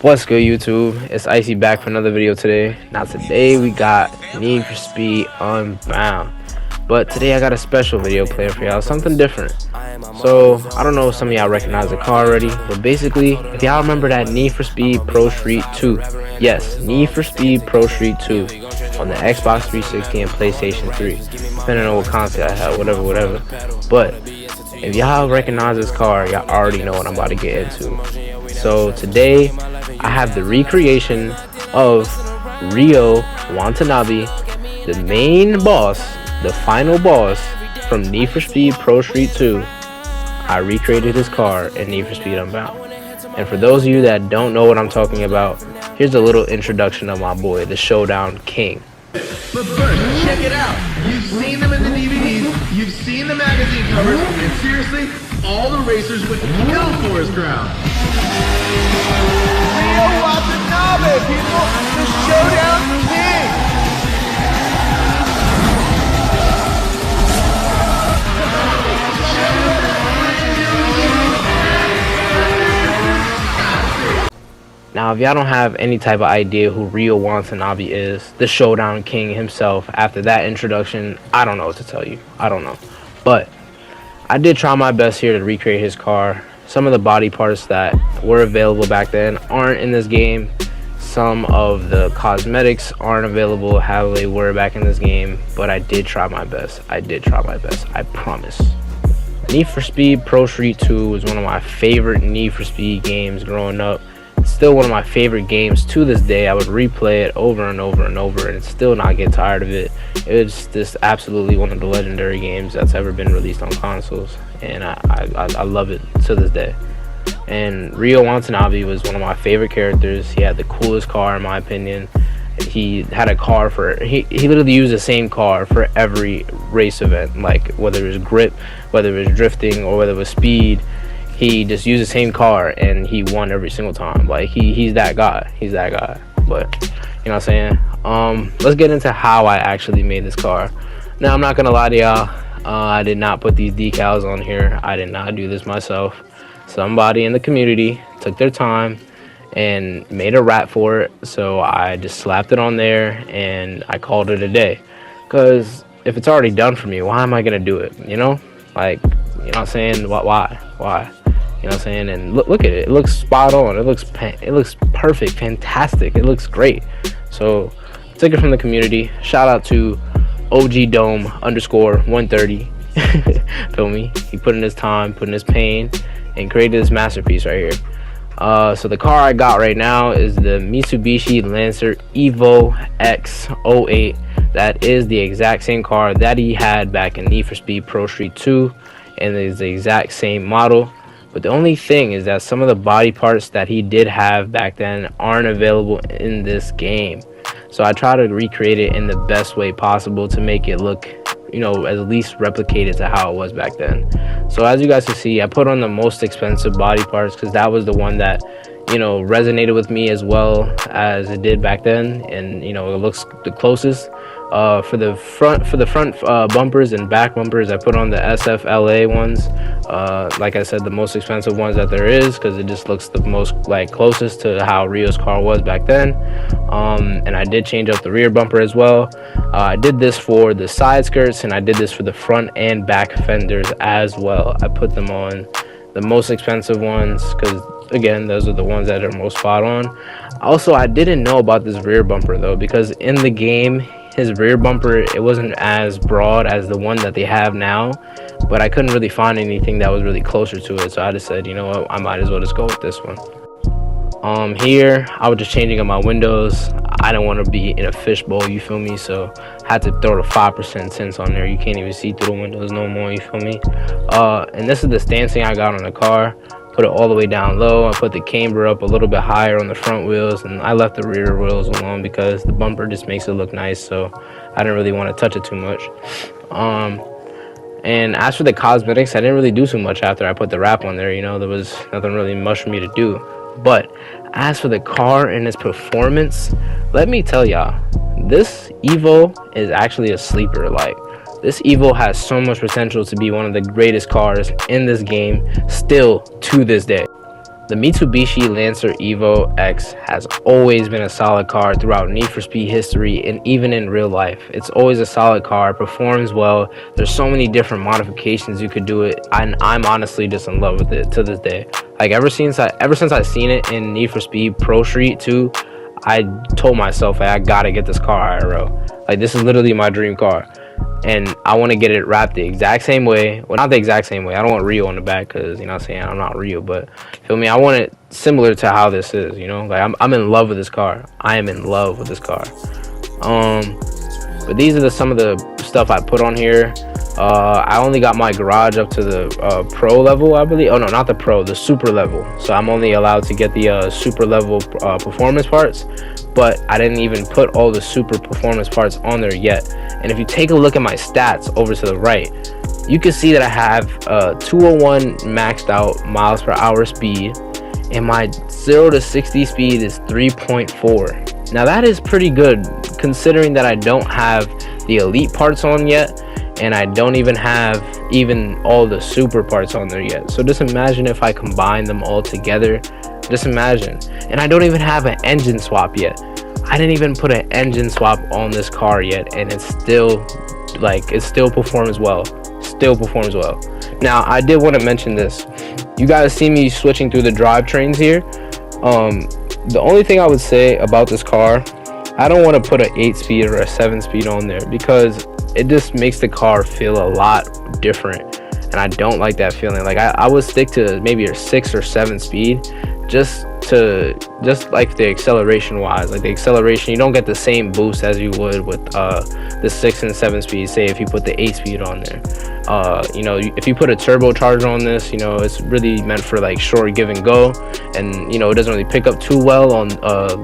What's good, YouTube? It's Icy back for another video today. Now today we got Need for Speed Unbound, but today I got a special video playing for y'all, something different. So I don't know if some of y'all recognize the car already, but basically, if y'all remember that Need for Speed Prostreet 2, yes, Need for Speed Prostreet 2 on the Xbox 360 and PlayStation 3, depending on what console I have, whatever. But if y'all recognize this car, y'all already know what I'm about to get into. So today I have the recreation of Ryo Watanabe, the main boss, the final boss from Need for Speed Prostreet 2. I recreated his car in Need for Speed Unbound. And for those of you that don't know what I'm talking about, here's a little introduction of my boy, the Showdown King. But first, check it out. You've seen them in the DVDs, you've seen the magazine covers, and seriously, all the racers would kill for his crown. Ryo Watanabe, people, the Showdown King. Now, if y'all don't have any type of idea who Ryo Watanabe is, the Showdown King himself, after that introduction, I don't know what to tell you. I don't know. But I did try my best here to recreate his car. Some of the body parts that were available back then aren't in this game. Some of the cosmetics aren't available how they were back in this game. But I did try my best. I promise. Need for Speed Prostreet 2 was one of my favorite Need for Speed games growing up. Still one of my favorite games to this day. I would replay it over and over and still not get tired of it. It's just absolutely one of the legendary games that's ever been released on consoles, and I love it to this day. And Ryo Watanabe was one of my favorite characters. He had the coolest car in my opinion. He had a car for he literally used the same car for every race event, like whether it was grip, whether it was drifting, or whether it was speed. He just used the same car and he won every single time. Like he's that guy. But you know what I'm saying? Let's get into how I actually made this car. Now, I'm not gonna lie to y'all, I did not put these decals on here. I did not do this myself. Somebody in the community took their time and made a wrap for it, so I just slapped it on there and I called it a day. Because if it's already done for me, why am I gonna do it? You know, like, you know what I'm saying? Why? You know what I'm saying? And look at it. It looks spot on. It looks perfect, fantastic. It looks great. So take it from the community. Shout out to OG Dome _130. Feel me? He put in his time, put in his pain, and created this masterpiece right here. So the car I got right now is the Mitsubishi Lancer Evo X 08. That is the exact same car that he had back in Need for Speed Prostreet 2, and it is the exact same model. But the only thing is that some of the body parts that he did have back then aren't available in this game. So I try to recreate it in the best way possible to make it look, you know, at least replicated to how it was back then. So as you guys can see, I put on the most expensive body parts because that was the one that, you know, resonated with me as well as it did back then, and you know, it looks the closest. For the front bumpers and back bumpers, I put on the SFLA ones. Like I said, the most expensive ones that there is, because it just looks the most like closest to how Ryo's car was back then. And I did change up the rear bumper as well. I did this for the side skirts, and I did this for the front and back fenders as well. I put them on the most expensive ones because, again, those are the ones that are most spot on. Also, I didn't know about this rear bumper though, because in the game his rear bumper, it wasn't as broad as the one that they have now, but I couldn't really find anything that was really closer to it, so I just said, you know what, I might as well just go with this one. Here I was just changing up my windows. I didn't want to be in a fishbowl, you feel me, so I had to throw the 5% tints on there. You can't even see through the windows no more, you feel me. And this is the stancing I got on the car. Put it all the way down low. I put the camber up a little bit higher on the front wheels, and I left the rear wheels alone because the bumper just makes it look nice, so I didn't really want to touch it too much. And as for the cosmetics, I didn't really do too much after I put the wrap on there. You know, there was nothing really much for me to do. But as for the car and its performance, let me tell y'all, this Evo is actually a sleeper. Like, This Evo has so much potential to be one of the greatest cars in this game still to this day. The Mitsubishi Lancer Evo X has always been a solid car throughout Need for Speed history and even in real life. It's always a solid car, performs well. There's so many different modifications you could do it, and I'm honestly just in love with it to this day. Like ever since I seen it in Need for Speed Prostreet 2, I told myself, hey, I gotta get this car IRL. Like this is literally my dream car. And I want to get it wrapped the exact same way. Well, not the exact same way. I don't want Ryo on the back because, you know what I'm saying, I'm not Ryo. But, feel me, I want it similar to how this is, you know? Like, I'm in love with this car. I am in love with this car. But these are some of the stuff I put on here. I only got my garage up to the pro level, I believe. Oh, no, not the pro, the super level. So, I'm only allowed to get the super level performance parts. But I didn't even put all the super performance parts on there yet. And if you take a look at my stats over to the right, you can see that I have 201 maxed out miles per hour speed, and my 0 to 60 speed is 3.4. Now that is pretty good considering that I don't have the elite parts on yet, and I don't even have all the super parts on there yet. So just imagine if I combine them all together. Just imagine. And I don't even have an engine swap yet. I didn't even put an engine swap on this car yet, and it still performs well. Still performs well. Now, I did want to mention this. You guys see me switching through the drivetrains here. The only thing I would say about this car, I don't want to put an 8-speed or a 7-speed on there because it just makes the car feel a lot different, and I don't like that feeling. Like I would stick to maybe a 6 or 7 speed, just like the acceleration wise. Like the acceleration, you don't get the same boost as you would with the 6 and 7 speed. Say if you put the 8-speed on there, you know, if you put a turbocharger on this, you know, it's really meant for like short give and go, and you know, it doesn't really pick up too well on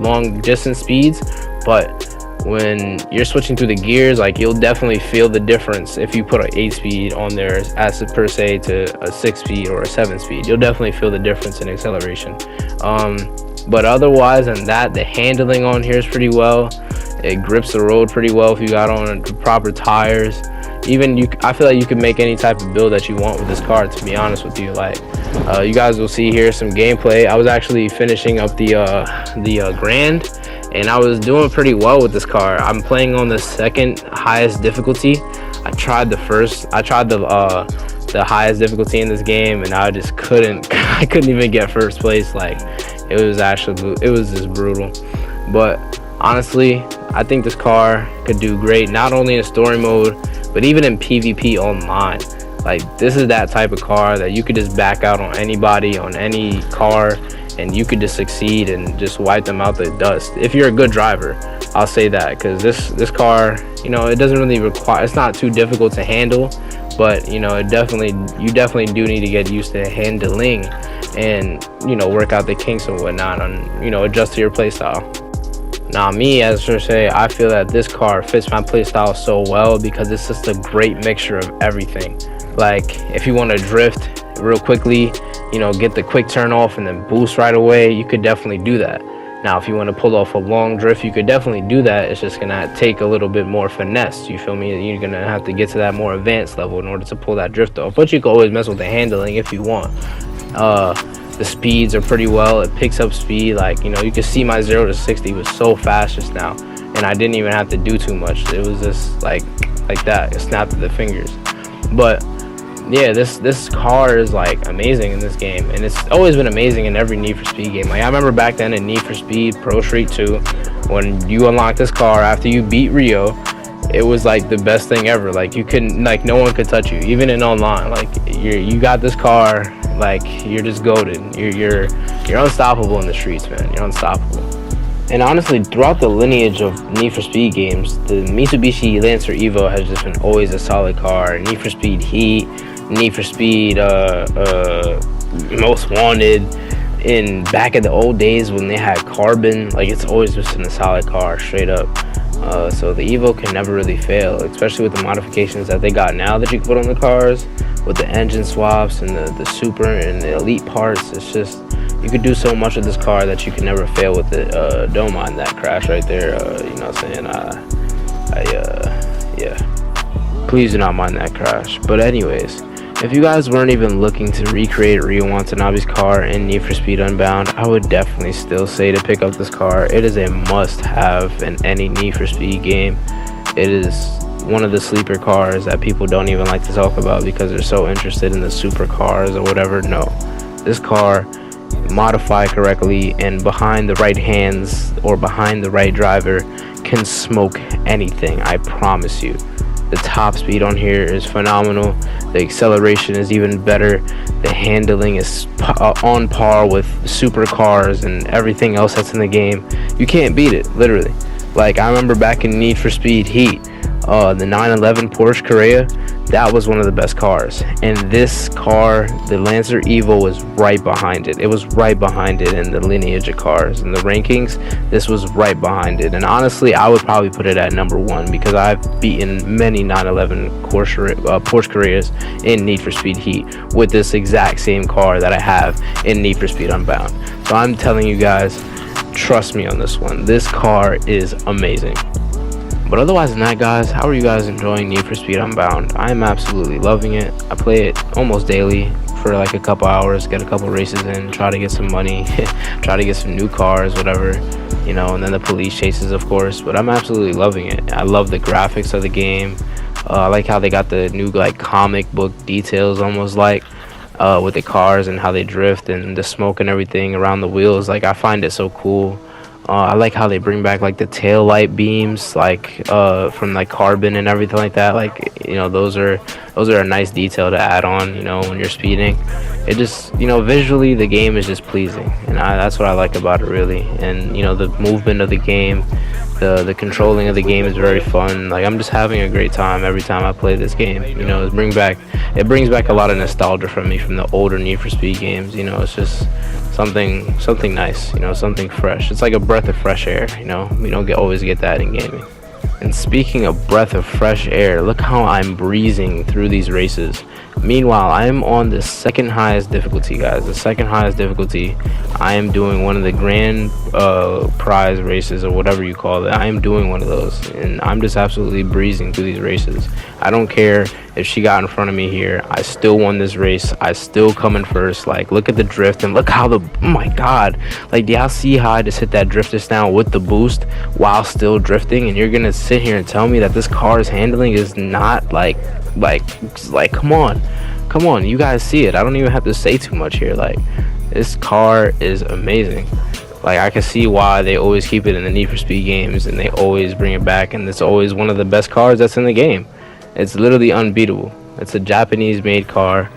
long distance speeds. But when you're switching through the gears, like you'll definitely feel the difference if you put an 8-speed on there as per se to a 6-speed or a 7-speed. You'll definitely feel the difference in acceleration. But otherwise than that, the handling on here is pretty well. It grips the road pretty well if you got on the proper tires. I feel like you can make any type of build that you want with this car, to be honest with you. Like you guys will see here some gameplay. I was actually finishing up the Grand, and I was doing pretty well with this car. I'm playing on the second highest difficulty. I tried the highest difficulty in this game, and I just couldn't even get first place. Like it was just brutal. But honestly, I think this car could do great, not only in story mode, but even in PvP online. Like this is that type of car that you could just back out on anybody, on any car, and you could just succeed and just wipe them out the dust if you're a good driver. I'll say that, because this car, you know, it doesn't really require, it's not too difficult to handle, but you know, you definitely do need to get used to handling and, you know, work out the kinks and whatnot, and, you know, adjust to your playstyle. Now me, as per se, I feel that this car fits my playstyle so well because it's just a great mixture of everything. Like if you want to drift real quickly, you know, get the quick turn off and then boost right away, you could definitely do that. Now if you want to pull off a long drift, you could definitely do that. It's just gonna take a little bit more finesse, you feel me? You're gonna have to get to that more advanced level in order to pull that drift off, but you can always mess with the handling if you want. The speeds are pretty well. It picks up speed. Like, you know, you can see my 0 to 60 was so fast just now, and I didn't even have to do too much. It was just like that. It snapped at the fingers. But yeah, this car is like amazing in this game, and it's always been amazing in every Need for Speed game. Like I remember back then in Need for Speed Prostreet 2, when you unlocked this car after you beat Ryo, it was like the best thing ever. Like you couldn't, like no one could touch you, even in online. Like you got this car, like you're just goated. You're unstoppable in the streets, man. You're unstoppable. And honestly, throughout the lineage of Need for Speed games, the Mitsubishi Lancer Evo has just been always a solid car. Need for Speed Heat, Need for Speed Most Wanted, in back in the old days when they had carbon, like it's always just been a solid car, straight up. So the Evo can never really fail, especially with the modifications that they got now that you can put on the cars, with the engine swaps and the super and the elite parts. It's just, you could do so much with this car that you can never fail with it. Don't mind that crash right there. You know what I'm saying? Yeah, please do not mind that crash. But anyways, If you guys weren't even looking to recreate Ryo Watanabe's car in Need for Speed Unbound, I would definitely still say to pick up this car. It is a must-have in any Need for Speed game. It is one of the sleeper cars that people don't even like to talk about because they're so interested in the supercars or whatever. No, this car, modified correctly and behind the right hands or behind the right driver, can smoke anything. I promise you. The top speed on here is phenomenal. The acceleration is even better. The handling is on par with supercars and everything else that's in the game. You can't beat it, literally. Like, I remember back in Need for Speed Heat, the 911 Porsche Carrera, that was one of the best cars. And this car, the Lancer Evo, was right behind it. It was right behind it in the lineage of cars. In the rankings, this was right behind it. And honestly, I would probably put it at number 1 because I've beaten many 911 Porsche Carreras in Need for Speed Heat with this exact same car that I have in Need for Speed Unbound. So I'm telling you guys, trust me on this one. This car is amazing. But otherwise than that, guys, how are you guys enjoying Need for Speed Unbound? I am absolutely loving it. I play it almost daily for like a couple hours, get a couple races in, try to get some money, try to get some new cars, whatever, you know, and then the police chases, of course. But I'm absolutely loving it. I love the graphics of the game. I like how they got the new like comic book details, almost like with the cars and how they drift and the smoke and everything around the wheels. Like, I find it so cool. I like how they bring back like the tail light beams, like from like carbon and everything like that. Like, you know, those are a nice detail to add on, you know, when you're speeding. It just, you know, visually the game is just pleasing, and that's what I like about it, really. And, you know, the movement of the game, the controlling of the game is very fun. Like, I'm just having a great time every time I play this game. You know, it brings back a lot of nostalgia from me from the older Need for Speed games. You know, it's just something nice, you know, something fresh. It's like a breath of fresh air, you know. We don't always get that in gaming. And speaking of breath of fresh air, look how I'm breezing through these races. Meanwhile, I am on the second highest difficulty, guys. The second highest difficulty. I am doing one of the grand prize races, or whatever you call it. I am doing one of those, and I'm just absolutely breezing through these races. I don't care if she got in front of me here. I still won this race. I still come in first. Like, look at the drift, and look how oh my god, like, do y'all see how I just hit that drift just now with the boost while still drifting? And you're gonna sit here and tell me that this car's handling is not like come on, you guys see it. I don't even have to say too much here. Like, this car is amazing. Like, I can see why they always keep it in the Need for Speed games and they always bring it back, and it's always one of the best cars that's in the game. It's literally unbeatable. It's a Japanese made car.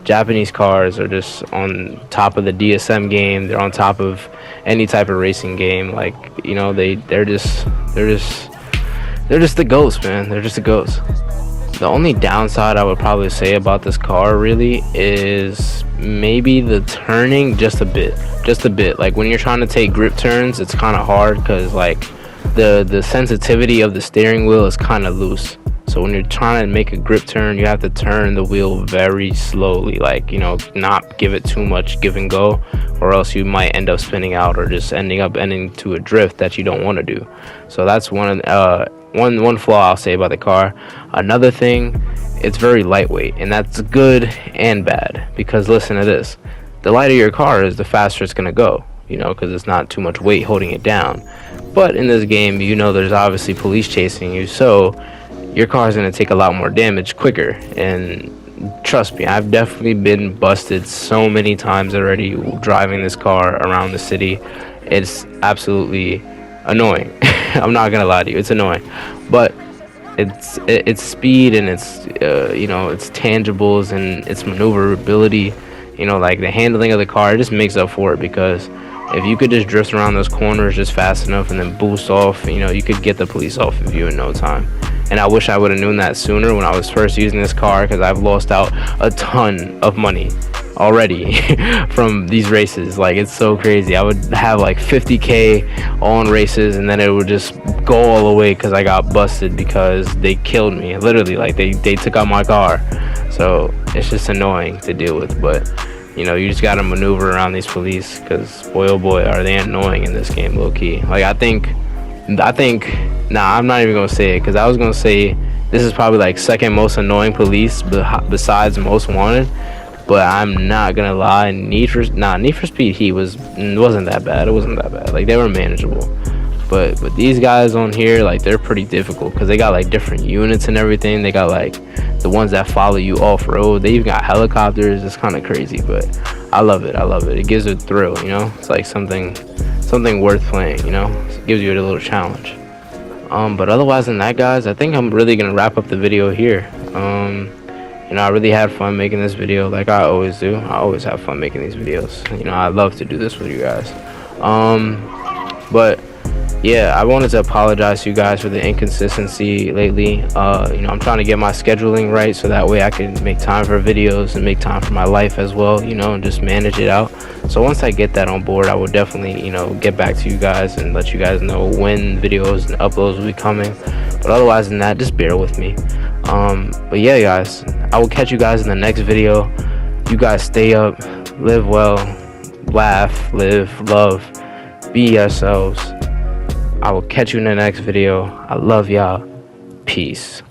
Japanese cars are just on top of the DSM game. They're on top of any type of racing game. Like, you know, they're just the GOATs, man. They're just the GOATs. The only downside I would probably say about this car really is maybe the turning just a bit. Like, when you're trying to take grip turns, it's kind of hard because like the sensitivity of the steering wheel is kind of loose. So when you're trying to make a grip turn, you have to turn the wheel very slowly, like, you know, not give it too much give and go, or else you might end up spinning out or just ending to a drift that you don't want to do. So that's one flaw I'll say about the car. Another thing, it's very lightweight, and that's good and bad, because listen to this. The lighter your car is, the faster it's going to go, you know, because it's not too much weight holding it down. But in this game, you know, there's obviously police chasing you, so your car is going to take a lot more damage quicker. And trust me, I've definitely been busted so many times already driving this car around the city. It's absolutely annoying. I'm not gonna lie to you, it's annoying, but it's speed and it's you know, it's tangibles and its maneuverability, you know, like the handling of the car, it just makes up for it. Because if you could just drift around those corners just fast enough and then boost off, you know, you could get the police off of you in no time. And I wish I would have known that sooner when I was first using this car, because I've lost out a ton of money already from these races. Like, it's so crazy. I would have like 50k on races, and then it would just go all the way because I got busted because they killed me, literally. Like, they took out my car. So it's just annoying to deal with. But, you know, you just gotta maneuver around these police, because boy oh boy are they annoying in this game, low-key. Like, I think nah, I'm not even gonna say it, because I was gonna say This is probably like second most annoying police besides most wanted. But I'm not gonna lie, Need for Speed Heat wasn't that bad. It wasn't that bad. Like, they were manageable. But these guys on here, like, they're pretty difficult because they got like different units and everything. They got like the ones that follow you off road. They even got helicopters. It's kind of crazy, but I love it. I love it. It gives it a thrill, you know. It's like something worth playing, you know. It gives you a little challenge. But otherwise than that, guys, I think I'm really gonna wrap up the video here. You know, I really had fun making this video, like I always do. I always have fun making these videos. You know, I love to do this with you guys. But yeah, I wanted to apologize to you guys for the inconsistency lately. You know, I'm trying to get my scheduling right so that way I can make time for videos and make time for my life as well, you know, and just manage it out. So once I get that on board, I will definitely, you know, get back to you guys and let you guys know when videos and uploads will be coming. But otherwise than that, just bear with me. But yeah, guys, I will catch you guys in the next video. You guys stay up, live well, laugh, live, love, be yourselves. I will catch you in the next video. I love y'all. Peace.